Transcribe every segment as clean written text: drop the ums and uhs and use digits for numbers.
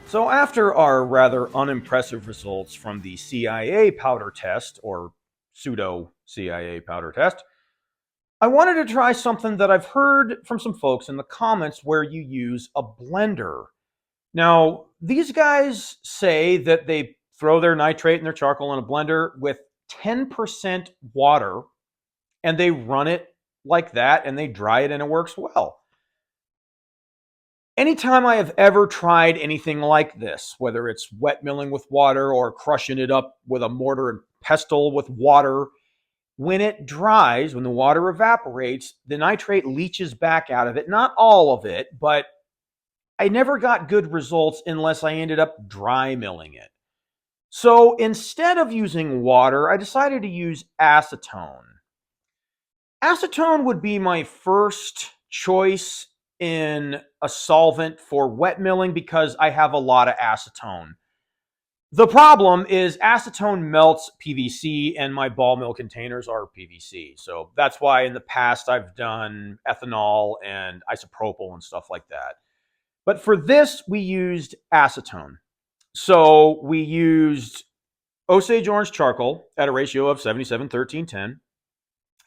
So, after our rather unimpressive results from the CIA powder test, or pseudo CIA powder test, I wanted to try something that I've heard from some folks in the comments where you use a blender. Now, these guys say that they throw their nitrate and their charcoal in a blender with 10% water and they run it like that and they dry it and it works well. Anytime I have ever tried anything like this, whether it's wet milling with water or crushing it up with a mortar and pestle with water, when it dries, when the water evaporates, the nitrate leaches back out of it. Not all of it, but I never got good results unless I ended up dry milling it. So instead of using water, I decided to use acetone. Acetone would be my first choice in a solvent for wet milling because I have a lot of acetone. The problem is acetone melts PVC and my ball mill containers are PVC. So that's why in the past I've done ethanol and isopropyl and stuff like that. But for this, we used acetone. So we used Osage orange charcoal at a ratio of 77, 13, 10.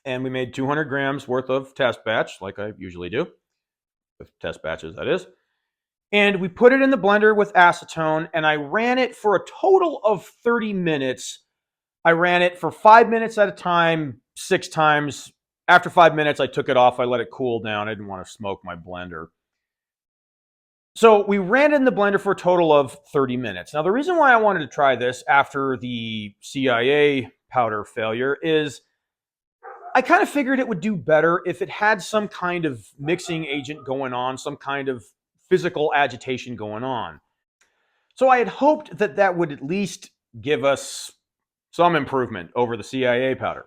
And we made 200 grams worth of test batch, like I usually do, with test batches, that is. And we put it in the blender with acetone, and I ran it for a total of 30 minutes. I ran it for 5 minutes at a time, 6 times. After 5 minutes, I took it off. I let it cool down. I didn't want to smoke my blender. So we ran it in the blender for a total of 30 minutes. Now, the reason why I wanted to try this after the CIA powder failure is I kind of figured it would do better if it had some kind of mixing agent going on, some kind of physical agitation going on. So I had hoped that that would at least give us some improvement over the CIA powder.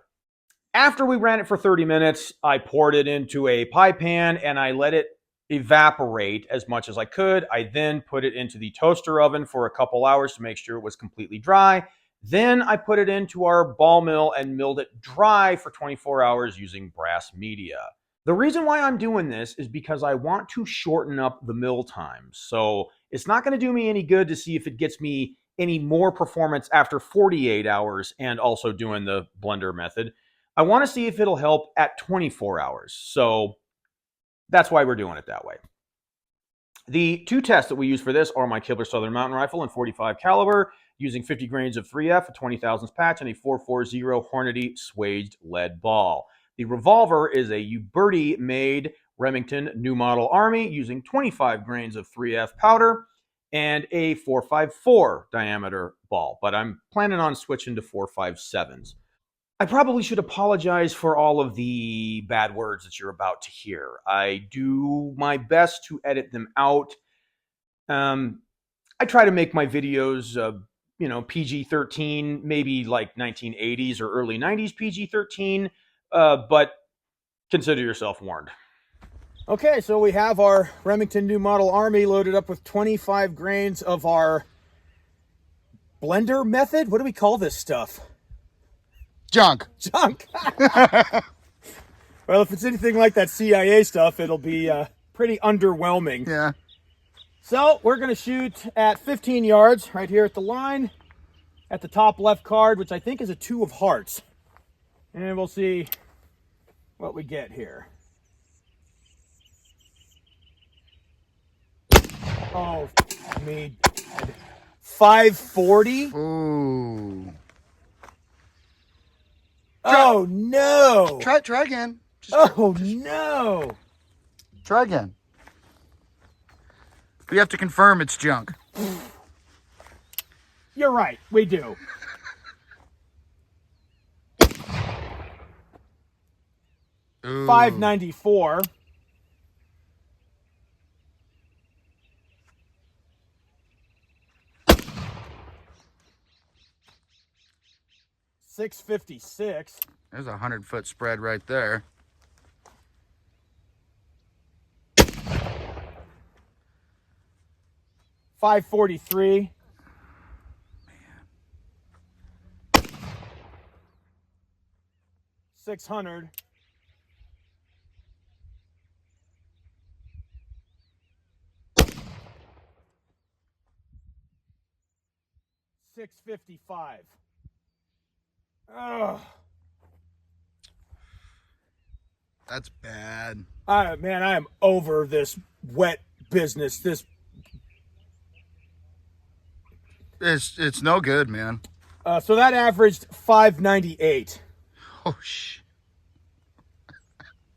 After we ran it for 30 minutes, I poured it into a pie pan and I let it evaporate as much as I could. I then put it into the toaster oven for a couple hours to make sure it was completely dry. Then I put it into our ball mill and milled it dry for 24 hours using brass media. The reason why I'm doing this is because I want to shorten up the mill times. So it's not going to do me any good to see if it gets me any more performance after 48 hours and also doing the blender method. I want to see if it'll help at 24 hours. So that's why we're doing it that way. The two tests that we use for this are my Kibler Southern Mountain Rifle and .45 caliber, using 50 grains of 3F, a 20 patch, and a 440 Hornady swaged lead ball. The Revolver is a Uberti-made Remington New Model Army, using 25 grains of 3F powder and a 454 diameter ball, but I'm planning on switching to 457s. I probably should apologize for all of the bad words that you're about to hear. I do my best to edit them out. I try to make my videos, PG-13, maybe like 1980s or early 90s PG-13, but consider yourself warned. Okay, so we have our Remington New Model Army loaded up with 25 grains of our blender method. What do we call this stuff? Junk. Junk. Well, if it's anything like that CIA stuff, it'll be pretty underwhelming. Yeah. So we're going to shoot at 15 yards right here at the line at the top left card, which I think is a 2 of hearts. And we'll see what we get here. Oh, me. 540. Ooh. Oh, no. Try again. No. Try again. We have to confirm it's junk. You're right. We do. Ooh. 594. $656. There's a 100-foot spread right there. $543. Man. 600. 655. Oh, That's bad. man, I am over this wet business. It's no good, man. So that averaged 598. Oh,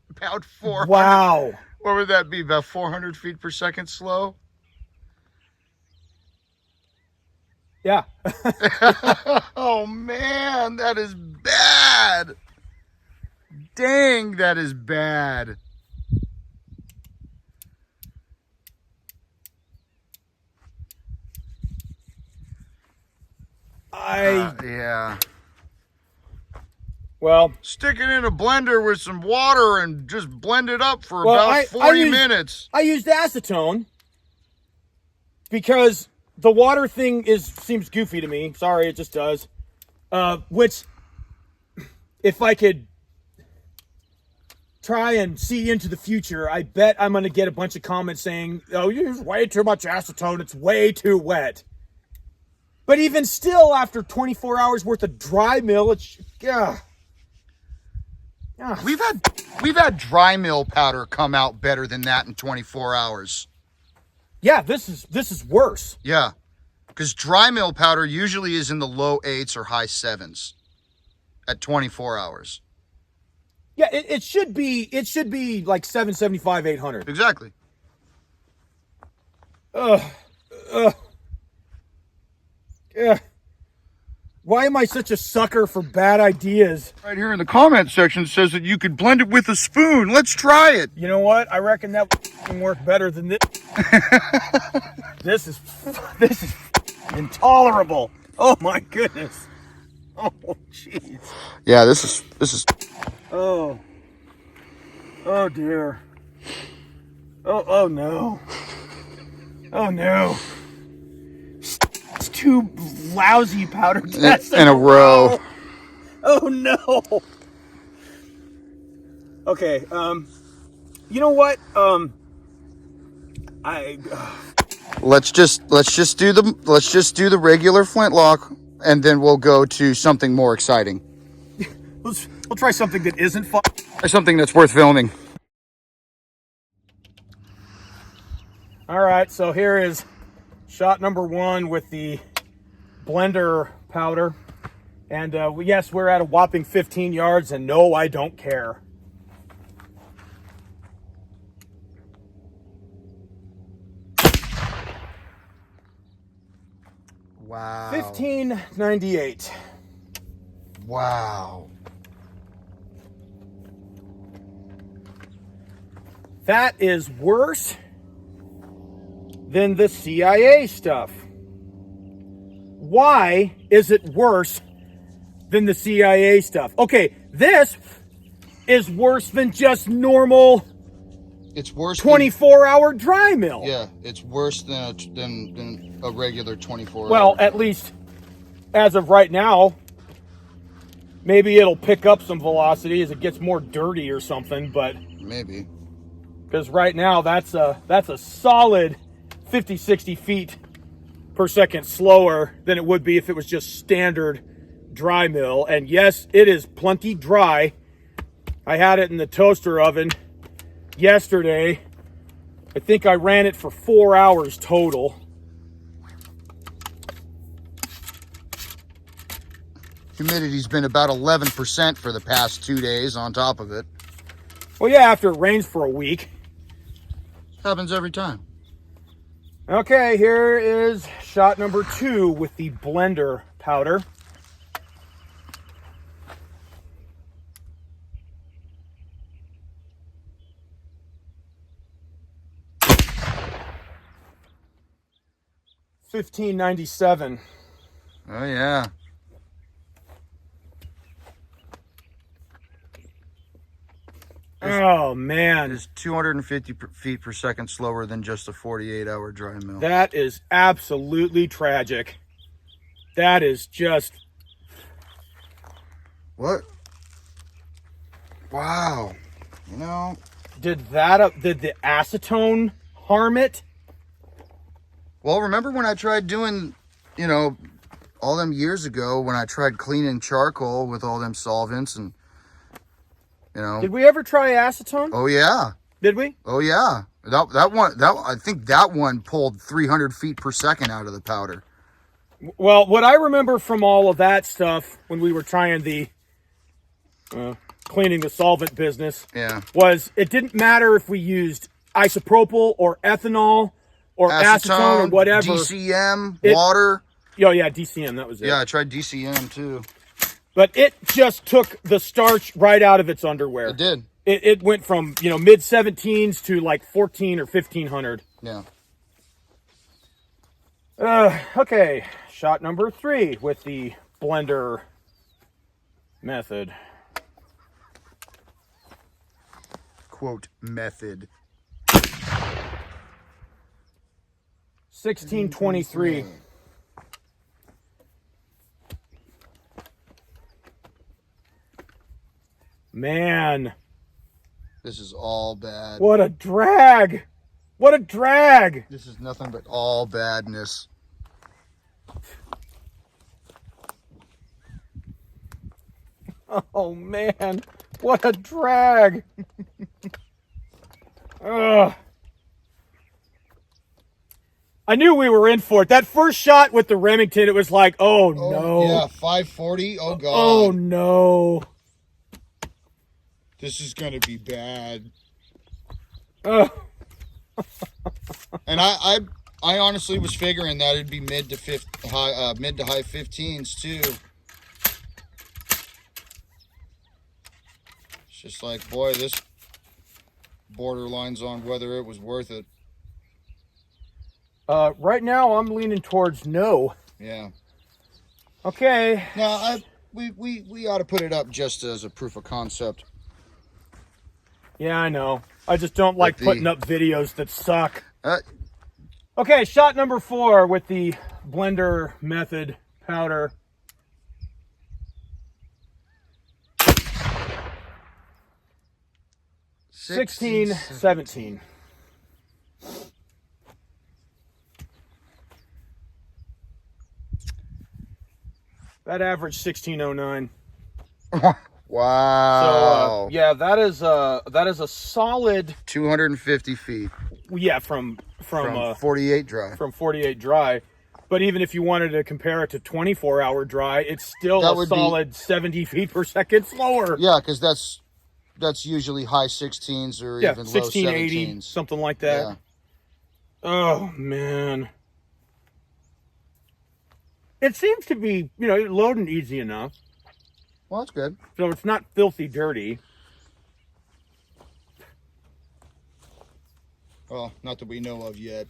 about 400. Wow. What would that be? About 400 feet per second slow? Yeah. Oh, man, that is bad. Dang, that is bad. Yeah. Well, Stick it in a blender with some water and just blend it up for about 40 minutes. I used acetone because the water thing seems goofy to me. Sorry, it just does. Which, if I could try and see into the future, I bet I'm going to get a bunch of comments saying, "Oh, you use way too much acetone. It's way too wet." But even still, after 24 hours worth of dry mill, it's We've had dry mill powder come out better than that in 24 hours. Yeah, this is worse. Yeah, because dry mill powder usually is in the low 8s or high 7s at 24 hours. Yeah, it should be like 775, 800. Exactly. Yeah. Why am I such a sucker for bad ideas? Right here in the comment section it says that you could blend it with a spoon. Let's try it. You know what? I reckon that can work better than this. This is intolerable. Oh my goodness. Oh jeez. Yeah, this is. Oh. Oh dear. Oh no. Oh no. It's two lousy powder tests in a row. Oh no. Okay, you know what? Let's just do the regular flintlock, and then we'll go to something more exciting. We'll try something that isn't fun. Something that's worth filming. All right, so here is shot number 1 with the blender powder. And yes, we're at a whopping 15 yards, and no, I don't care. Wow. 1598. Wow. That is worse than the CIA stuff. Why is it worse than the CIA stuff? Okay, this is worse than just normal. It's worse 24-hour dry mill. Yeah, it's worse than a regular 24 Well, hour. at least as of right now, maybe it'll pick up some velocity as it gets more dirty or something, but maybe. Because right now that's a solid 50, 60 feet per second slower than it would be if it was just standard dry mill. And yes, it is plenty dry. I had it in the toaster oven yesterday. I think I ran it for 4 hours total. Humidity's been about 11% for the past 2 days on top of it. Well, yeah, after it rains for a week. Happens every time. Okay, here is shot number 2 with the blender powder. $15.97. Oh yeah. Oh man, It's 250 feet per second slower than just a 48-hour dry mill. that is absolutely tragic. That is just What? Wow. You know, did the acetone harm it? well, remember when I tried doing, all them years ago when I tried cleaning charcoal with all them solvents and, you know. Did we ever try acetone? Oh, yeah. Did we? Oh, yeah. That one, I think that one pulled 300 feet per second out of the powder. Well, what I remember from all of that stuff when we were trying the cleaning the solvent business was it didn't matter if we used isopropyl or ethanol or acetone or whatever. DCM, water. Oh, yeah, DCM, that was it. Yeah, I tried DCM too. But it just took the starch right out of its underwear. It did. It went from, mid 17s to like 14 or 1500. Yeah. Okay, shot number 3 with the blender method. Quote, method. 1623. Man. This is all bad. What a drag. What a drag. This is nothing but all badness. Oh, man. What a drag. Ugh. I knew we were in for it. That first shot with the Remington, it was like, oh no. Yeah, 540. Oh, God. Oh, no. This is going to be bad. Ugh. And I honestly was figuring that it'd be mid to high 15s too. It's just like, boy, this borderlines on whether it was worth it. Right now, I'm leaning towards no. Yeah. Okay. Now, we ought to put it up just as a proof of concept. Yeah, I know. I just don't like putting up videos that suck. Okay, shot number 4 with the blender method powder. Sixteen, 17. That averaged 1609. Wow. So yeah, that is a solid 250 feet. Yeah, from 48 dry. From 48 dry. But even if you wanted to compare it to 24-hour dry, it's still a solid 70 feet per second slower. Yeah, because that's usually high 16s or even low 17s. Something like that. Yeah. Oh, man. It seems to be, loading easy enough. Well, that's good. So it's not filthy dirty. Well, not that we know of yet.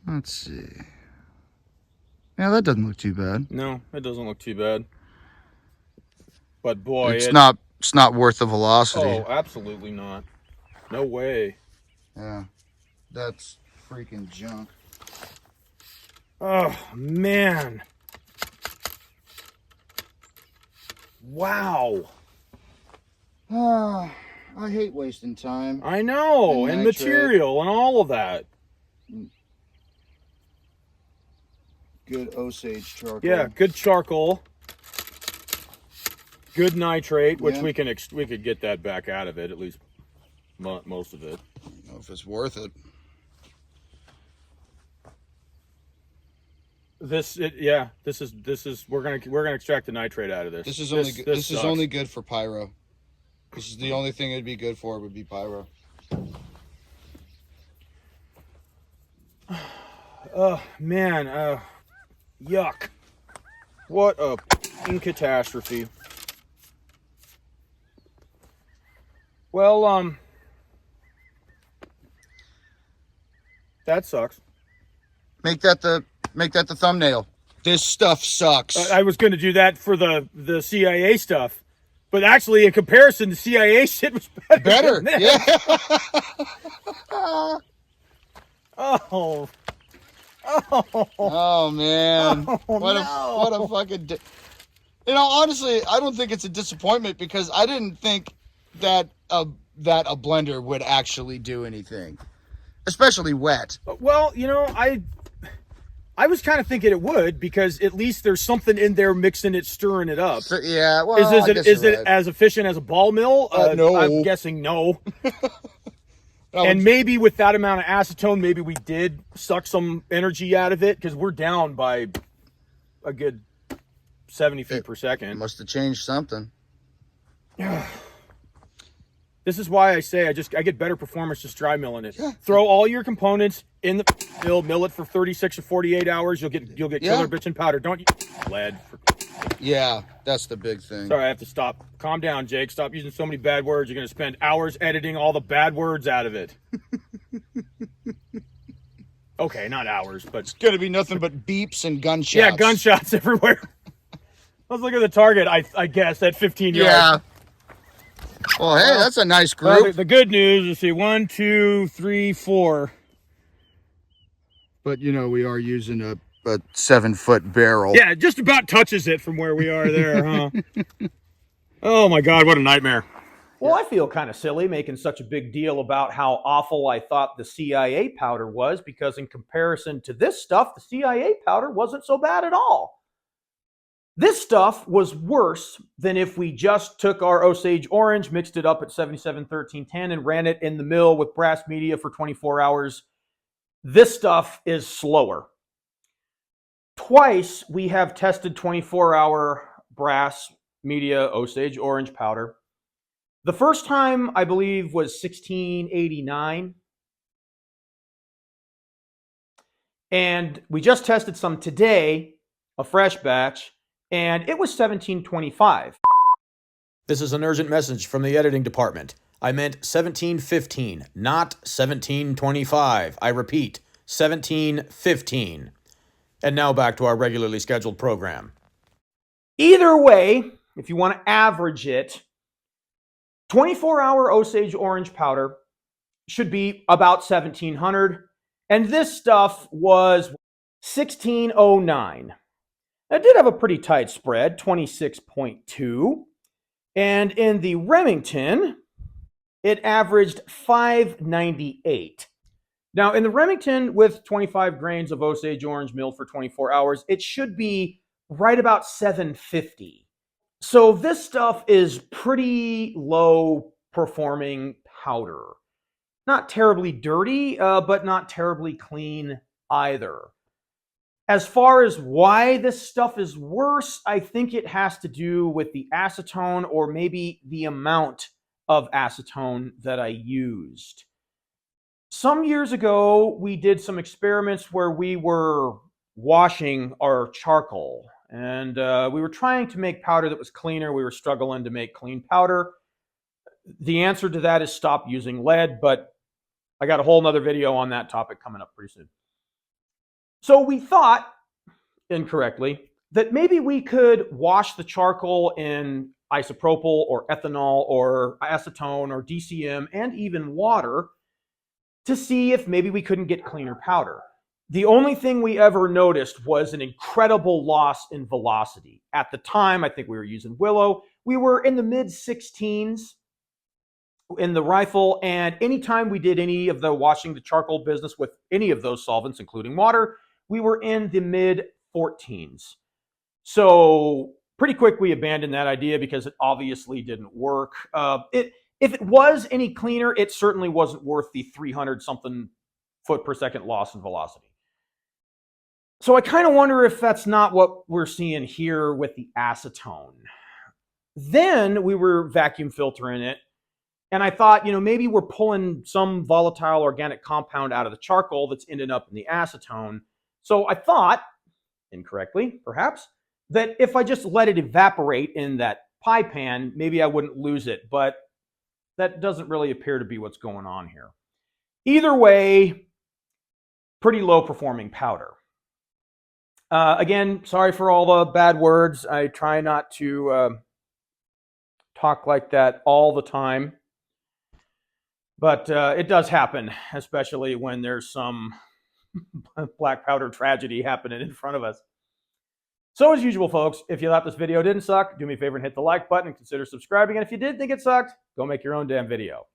Let's see. Yeah, that doesn't look too bad. No, it doesn't look too bad. But boy, it's not worth the velocity. Oh, absolutely not. No way. Yeah. That's freaking junk. Oh, man. Wow. I hate wasting time. I know, and material and all of that. Good Osage charcoal. Yeah, good charcoal. Good nitrate, which we could get that back out of it, at least most of it. I don't know if it's worth it. This is we're gonna extract the nitrate out of this. This is only good for pyro. This is the only thing it'd be good for would be pyro. Oh man, yuck! What a catastrophe. Well, that sucks. Make that the thumbnail. This stuff sucks. I was going to do that for the CIA stuff, but actually, in comparison, the CIA shit was better. Yeah. Oh. Oh man! Oh, what a fucking. Honestly, I don't think it's a disappointment because I didn't think that a blender would actually do anything, especially wet. Well, I was kind of thinking it would, because at least there's something in there mixing it, stirring it up. So, yeah, Is well, is I it guess you're is it right. as efficient as a ball mill? I'm No. guessing no. And No, maybe with that amount of acetone, maybe we did suck some energy out of it, because we're down by a good 70 feet it per second. must have changed something. This is why I say I get better performance just dry milling it. Yeah. Throw all your components in the mill it for 36 or 48 hours. You'll get Yeah. killer bitchin' powder. Don't use lead. Yeah, that's the big thing. Sorry, I have to stop. Calm down, Jake. Stop using so many bad words. You're going to spend hours editing all the bad words out of it. Okay, not hours, but It's gonna be nothing but beeps and gunshots. yeah, gunshots everywhere. Let's look at the target. I guess at 15 yards. Yeah. Well, hey, that's a nice Well, group. the good news is, see, 1, 2, 3, 4. But we are using a 7-foot barrel. Yeah, it just about touches it from where we are there, huh? Oh my God, what a nightmare. Well, I feel kind of silly making such a big deal about how awful I thought the CIA powder was, because in comparison to this stuff, the CIA powder wasn't so bad at all. This stuff was worse than if we just took our Osage Orange, mixed it up at 771310, and ran it in the mill with brass media for 24 hours. This stuff is slower. Twice we have tested 24-hour brass media Osage Orange powder. The first time, I believe, was 1689. And we just tested some today, a fresh batch, and it was 1725. This is an urgent message from the editing department. I meant 1715, not 1725. I repeat, 1715. And now back to our regularly scheduled program. Either way, if you want to average it, 24-hour Osage Orange powder should be about 1700, and this stuff was 1609. It did have a pretty tight spread, 26.2. And in the Remington, it averaged 598. Now, in the Remington with 25 grains of Osage Orange milled for 24 hours, it should be right about 750. So this stuff is pretty low performing powder. Not terribly dirty, but not terribly clean either. As far as why this stuff is worse, I think it has to do with the acetone, or maybe the amount of acetone that I used. Some years ago, we did some experiments where we were washing our charcoal, and we were trying to make powder that was cleaner. We were struggling to make clean powder. The answer to that is stop using lead, but I got a whole nother video on that topic coming up pretty soon. So we thought, incorrectly, that maybe we could wash the charcoal in isopropyl or ethanol or acetone or DCM and even water to see if maybe we couldn't get cleaner powder. The only thing we ever noticed was an incredible loss in velocity. At the time, I think we were using Willow. We were in the mid 16s in the rifle, and anytime we did any of the washing the charcoal business with any of those solvents, including water, we were in the mid 14s. So pretty quick we abandoned that idea because it obviously didn't work. If it was any cleaner, it certainly wasn't worth the 300 something foot per second loss in velocity. So I kind of wonder if that's not what we're seeing here with the acetone. Then we were vacuum filtering it, and I thought, maybe we're pulling some volatile organic compound out of the charcoal that's ended up in the acetone. So I thought, incorrectly perhaps, that if I just let it evaporate in that pie pan, maybe I wouldn't lose it. But that doesn't really appear to be what's going on here. Either way, pretty low performing powder. Again, sorry for all the bad words. I try not to talk like that all the time. But it does happen, especially when there's some black powder tragedy happening in front of us. So as usual, folks, if you thought this video didn't suck, do me a favor and hit the like button and consider subscribing. And if you did think it sucked, go make your own damn video.